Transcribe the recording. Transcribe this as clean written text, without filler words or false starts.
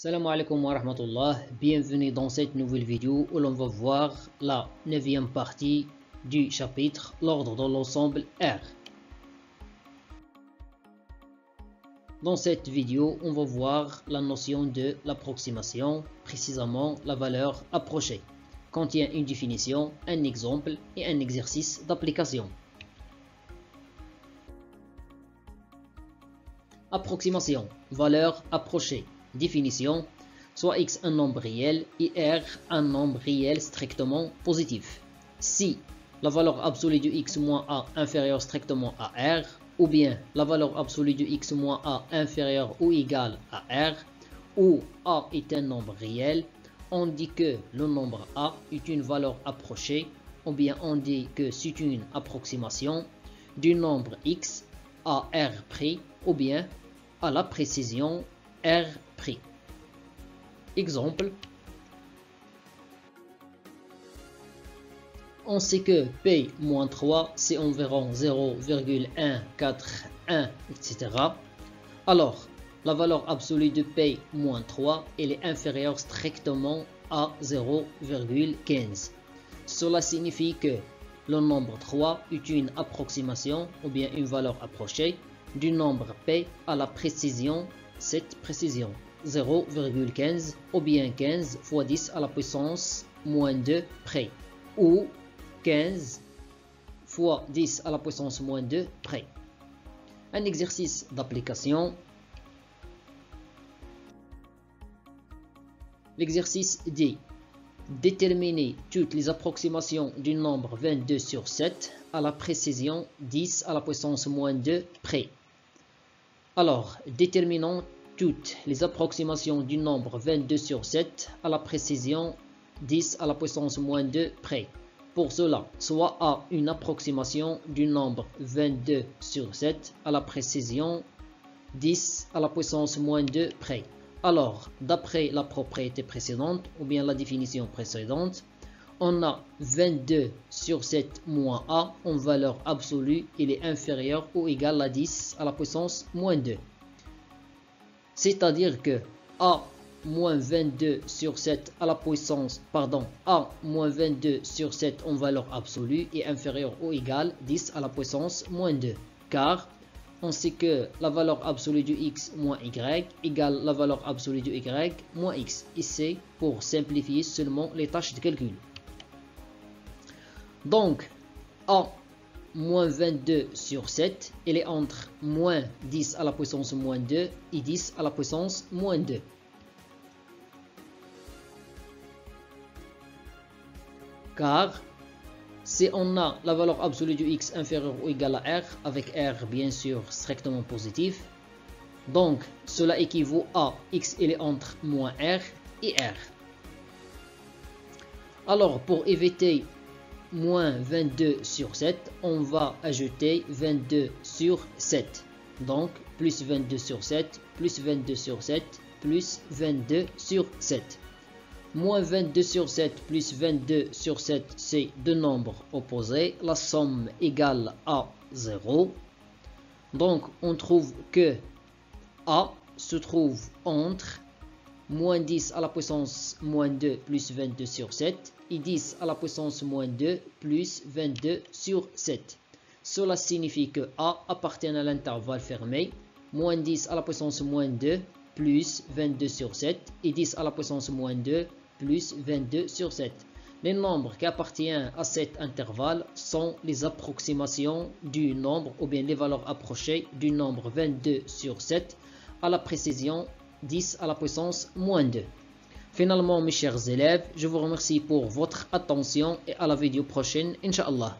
Salam alaikum wa rahmatullah, bienvenue dans cette nouvelle vidéo où l'on va voir la 9e partie du chapitre l'ordre dans l'ensemble R. Dans cette vidéo, on va voir la notion de l'approximation, précisément la valeur approchée, contient une définition, un exemple et un exercice d'application. Approximation, valeur approchée. Définition, soit x un nombre réel et r un nombre réel strictement positif. Si la valeur absolue de x moins a inférieure strictement à r, ou bien la valeur absolue de x moins a inférieure ou égale à r, ou a est un nombre réel, on dit que le nombre a est une valeur approchée, ou bien on dit que c'est une approximation du nombre x à r près, ou bien à la précision R'. Exemple, on sait que P-3 c'est environ 0,141, etc. Alors, la valeur absolue de P-3 elle est inférieure strictement à 0,15. Cela signifie que le nombre 3 est une approximation ou bien une valeur approchée du nombre P à la précision. Cette précision 0,15 ou bien 15 fois 10 à la puissance moins 2 près, ou 15 fois 10 à la puissance moins 2 près. Un exercice d'application. L'exercice dit: déterminer toutes les approximations du nombre 22 sur 7 à la précision 10 à la puissance moins 2 près. Alors, déterminons toutes les approximations du nombre 22 sur 7 à la précision 10 à la puissance moins 2 près. Pour cela, soit A une approximation du nombre 22 sur 7 à la précision 10 à la puissance moins 2 près. Alors, d'après la propriété précédente ou bien la définition précédente, on a 22 sur 7 moins A en valeur absolue, il est inférieur ou égal à 10 à la puissance moins 2. C'est-à-dire que A moins 22 sur 7 à la puissance, A moins 22 sur 7 en valeur absolue est inférieur ou égal à 10 à la puissance moins 2. Car on sait que la valeur absolue de x moins y égale la valeur absolue de y moins x. Ici, pour simplifier seulement les tâches de calcul. Donc, A moins 22 sur 7, elle est entre moins 10 à la puissance moins 2 et 10 à la puissance moins 2. Car, si on a la valeur absolue de x inférieure ou égale à r, avec r bien sûr strictement positif, donc cela équivaut à x elle est entre moins r et r. Alors, pour éviter moins 22 sur 7, on va ajouter 22 sur 7. Donc, plus 22 sur 7, plus 22 sur 7, plus 22 sur 7. Moins 22 sur 7 plus 22 sur 7, c'est deux nombres opposés. La somme égale à 0. Donc, on trouve que A se trouve entre moins 10 à la puissance moins 2 plus 22 sur 7 et 10 à la puissance moins 2 plus 22 sur 7. Cela signifie que A appartient à l'intervalle fermé, moins 10 à la puissance moins 2 plus 22 sur 7 et 10 à la puissance moins 2 plus 22 sur 7. Les nombres qui appartiennent à cet intervalle sont les approximations du nombre ou bien les valeurs approchées du nombre 22 sur 7 à la précision 10 à la puissance moins 2. Finalement, mes chers élèves, je vous remercie pour votre attention et à la vidéo prochaine, Inch'Allah.